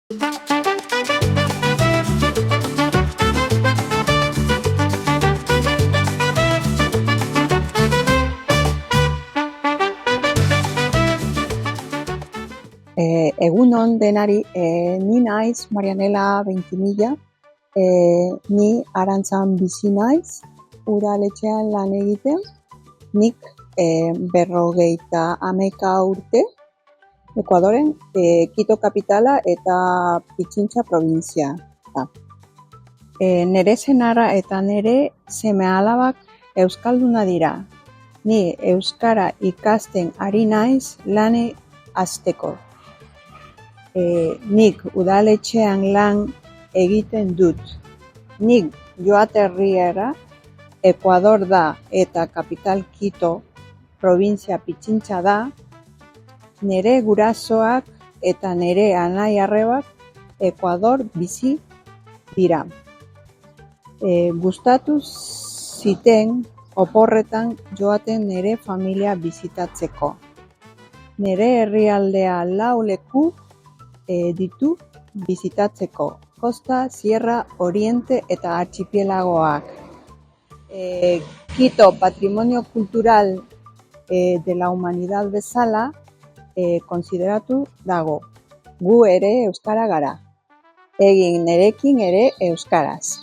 Egun on denari, ni naiz Marianela Beintimilla, ni Arantzan bizi naiz, udaletxean lan egiten, nik 51 urte, Ekuadoren, Quito kapitala eta Pichincha probintzia da. Nere senarra eta nere seme-alabak euskalduna dira. Ni euskara ikasten ari naiz lane hasteko. Nik udaletxean lan egiten dut. Nik joaterriera Ekuador da eta kapital Quito probintzia Pichincha da. Nere gurasoak eta nere anai-arrebak Ekuador bizi dira. Gustatu ziten oporretan joaten nere familia bisitatzeko. Nere herrialdea 4 leku ditu bisitatzeko: Costa, Sierra, Oriente eta Archipiélagoak. Quito Patrimonio Cultural de la Humanidad bezala konsideratu dago. Gu ere euskara gara. Egin nerekin ere euskaraz.